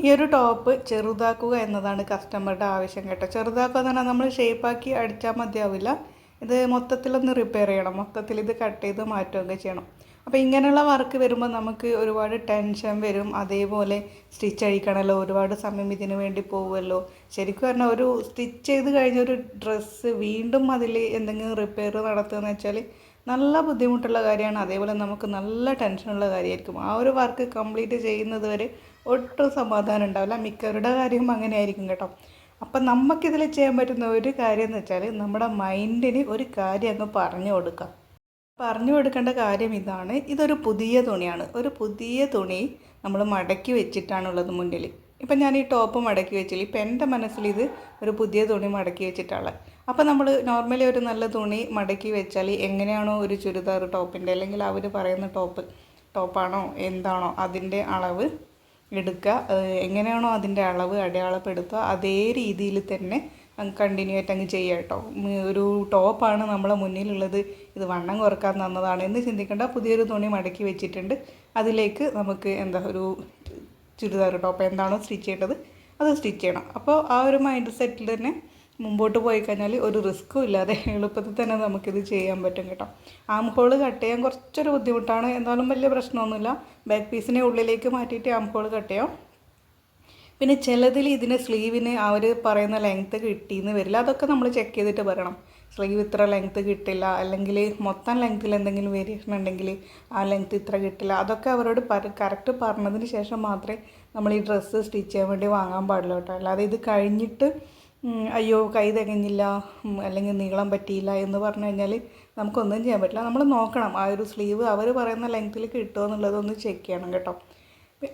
ഈ ഒരു ടോപ്പ് ചെറുതാക്കുക എന്നതാണ് കസ്റ്റമറുടെ ആവശ്യം കേട്ടോ. ചെറുതാക്കുക എന്ന് പറഞ്ഞാൽ നമ്മൾ ഷേപ്പാക്കി അടിച്ചാൽ മതിയാവില്ല. ഇത് മൊത്തത്തിലൊന്ന് റിപ്പയർ ചെയ്യണം. മൊത്തത്തിൽ ഇത് കട്ട് ചെയ്ത് മാറ്റുകയൊക്കെ ചെയ്യണം. അപ്പോൾ ഇങ്ങനെയുള്ള വർക്ക് വരുമ്പോൾ നമുക്ക് ഒരുപാട് ടെൻഷൻ വരും. അതേപോലെ സ്റ്റിച്ച് അഴിക്കണമല്ലോ, ഒരുപാട് സമയം ഇതിന് വേണ്ടി പോകുമല്ലോ. ശരിക്കും പറഞ്ഞാൽ ഒരു സ്റ്റിച്ച് ചെയ്ത് കഴിഞ്ഞൊരു ഡ്രസ്സ് വീണ്ടും അതിൽ എന്തെങ്കിലും റിപ്പയർ നടത്തുക എന്ന് വെച്ചാൽ നല്ല ബുദ്ധിമുട്ടുള്ള കാര്യമാണ്. അതേപോലെ നമുക്ക് നല്ല ടെൻഷനുള്ള കാര്യമായിരിക്കും. ആ ഒരു വർക്ക് കംപ്ലീറ്റ് ചെയ്യുന്നത് വരെ ഒട്ടും സമാധാനം ഉണ്ടാവില്ല. മിക്കവരുടെ കാര്യം അങ്ങനെ ആയിരിക്കും കേട്ടോ. അപ്പം നമുക്കിതിൽ ചെയ്യാൻ പറ്റുന്ന ഒരു കാര്യം എന്ന് വെച്ചാൽ നമ്മുടെ മൈൻഡിന് ഒരു കാര്യം അങ്ങ് പറഞ്ഞു കൊടുക്കാം. പറഞ്ഞു കൊടുക്കേണ്ട കാര്യം ഇതാണ്: ഇതൊരു പുതിയ തുണിയാണ്. ഒരു പുതിയ തുണി നമ്മൾ മടക്കി വെച്ചിട്ടാണുള്ളത് മുന്നിൽ. ഇപ്പം ഞാൻ ഈ ടോപ്പ് മടക്കി വെച്ചില്ല. ഇപ്പം എൻ്റെ മനസ്സിൽ ഇത് ഒരു പുതിയ തുണി മടക്കി വെച്ചിട്ടുള്ളത്. അപ്പോൾ നമ്മൾ നോർമലി ഒരു നല്ല തുണി മടക്കി വെച്ചാൽ എങ്ങനെയാണോ ഒരു ചുരിദാർ ടോപ്പിൻ്റെ അല്ലെങ്കിൽ അവർ പറയുന്ന ടോപ്പാണോ എന്താണോ അതിൻ്റെ അളവ് എടുക്കുക, എങ്ങനെയാണോ അതിൻ്റെ അളവ് അടയാളപ്പെടുത്തുക, അതേ രീതിയിൽ തന്നെ കണ്ടിന്യൂ ആയിട്ട് അങ്ങ് ചെയ്യുക കേട്ടോ. ഒരു ടോപ്പാണ് നമ്മളെ മുന്നിലുള്ളത്, ഇത് വണ്ണം കുറക്കാൻ തന്നതാണ് എന്ന് ചിന്തിക്കേണ്ട. പുതിയൊരു തുണി മടക്കി വെച്ചിട്ടുണ്ട്, അതിലേക്ക് നമുക്ക് ഒരു ചുരിദാർ ടോപ്പ് എന്താണോ സ്റ്റിച്ച് ചെയ്യേണ്ടത് അത് സ്റ്റിച്ച് ചെയ്യണം. അപ്പോൾ ആ ഒരു മൈൻഡ് സെറ്റിൽ തന്നെ മുമ്പോട്ട് പോയി കഴിഞ്ഞാൽ ഒരു റിസ്ക്കും ഇല്ലാതെ എളുപ്പത്തിൽ തന്നെ നമുക്കിത് ചെയ്യാൻ പറ്റും കേട്ടോ. ആം ഹോൾ കട്ട് ചെയ്യാൻ കുറച്ചൊരു ബുദ്ധിമുട്ടാണ്, എന്നാലും വലിയ പ്രശ്നമൊന്നുമില്ല. ബാക്ക് പീസിനെ ഉള്ളിലേക്ക് മാറ്റിയിട്ട് ആം ഹോൾ കട്ട് ചെയ്യാം. പിന്നെ ചിലതിൽ ഇതിന് സ്ലീവിന് അവർ പറയുന്ന ലെങ്ത്ത് കിട്ടിയെന്ന് വരില്ല. അതൊക്കെ നമ്മൾ ചെക്ക് ചെയ്തിട്ട് പറയണം. സ്ലീവ് ഇത്ര ലെങ്ത്ത് കിട്ടില്ല, അല്ലെങ്കിൽ മൊത്തം ലെങ്ത്തിൽ എന്തെങ്കിലും വേരിയേഷൻ ഉണ്ടെങ്കിൽ ആ ലെങ്ത്ത് ഇത്ര കിട്ടില്ല. അതൊക്കെ അവരോട് കറക്റ്റ് പറഞ്ഞതിന് ശേഷം മാത്രമേ നമ്മൾ ഈ ഡ്രസ്സ് സ്റ്റിച്ച് ചെയ്യാൻ വേണ്ടി വാങ്ങാൻ പാടുള്ളൂ കേട്ടോ. അല്ലാതെ ഇത് കഴിഞ്ഞിട്ട് അയ്യോ കൈ തികഞ്ഞില്ല അല്ലെങ്കിൽ നീളം പറ്റിയില്ല എന്ന് പറഞ്ഞു കഴിഞ്ഞാൽ നമുക്കൊന്നും ചെയ്യാൻ പറ്റില്ല. നമ്മൾ നോക്കണം ആ ഒരു സ്ലീവ് അവർ പറയുന്ന ലെങ്ത്തിൽ കിട്ടുമോ എന്നുള്ളതൊന്ന് ചെക്ക് ചെയ്യണം കേട്ടോ.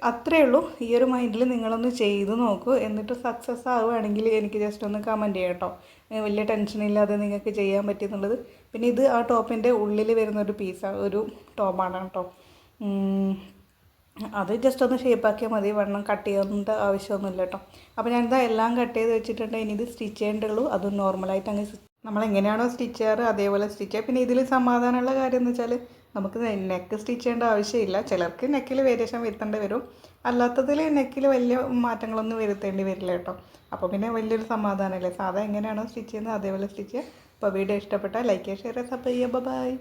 അത്രയേ ഉള്ളൂ. ഈ ഒരു മൈൻഡിൽ നിങ്ങളൊന്ന് ചെയ്ത് നോക്കൂ. എന്നിട്ട് സക്സസ് ആവുകയാണെങ്കിൽ എനിക്ക് ജസ്റ്റ് ഒന്ന് കമൻറ്റ് ചെയ്യാം കേട്ടോ. വലിയ ടെൻഷനില്ലാതെ നിങ്ങൾക്ക് ചെയ്യാൻ പറ്റിയെന്നുള്ളത്. പിന്നെ ഇത് ആ ടോപ്പിൻ്റെ ഉള്ളിൽ വരുന്നൊരു ഒരു ടോപ്പാണ് കേട്ടോ. അത് ജസ്റ്റ് ഒന്ന് ഷേപ്പാക്കിയാൽ മതി, വണ്ണം കട്ട് ചെയ്യേണ്ട ആവശ്യമൊന്നുമില്ല കേട്ടോ. അപ്പോൾ ഞാനിതാ എല്ലാം കട്ട് ചെയ്ത് വെച്ചിട്ടുണ്ട്. ഇനി ഇത് സ്റ്റിച്ച് ചെയ്യേണ്ടുള്ളൂ. അതും നോർമലായിട്ട് അങ്ങ് നമ്മളെങ്ങനെയാണോ സ്റ്റിച്ച് ചെയ്യാറ് അതേപോലെ സ്റ്റിച്ച് ചെയ്യുക. പിന്നെ ഇതിൽ സമാധാനമുള്ള കാര്യം എന്ന് വെച്ചാൽ നമുക്ക് നെക്ക് സ്റ്റിച്ച് ചെയ്യേണ്ട ആവശ്യമില്ല. ചിലർക്ക് നെക്കിൽ വേരിയേഷൻ വരുത്തേണ്ടി വരും, അല്ലാത്തതിൽ നെക്കിൽ വലിയ മാറ്റങ്ങളൊന്നും വരുത്തേണ്ടി വരില്ല കേട്ടോ. അപ്പോൾ പിന്നെ വലിയൊരു സമാധാനമല്ലേ. സാധാ എങ്ങനെയാണോ സ്റ്റിച്ച് ചെയ്യുന്നത് അതേപോലെ സ്റ്റിച്ച് ചെയ്യുക. അപ്പോൾ വീഡിയോ ഇഷ്ടപ്പെട്ടാൽ ലൈക്ക് ചെയ്യുക, ഷെയർ ചെയ്യുക, സബ്സ്ക്രൈബ് ചെയ്യുക. ബൈ.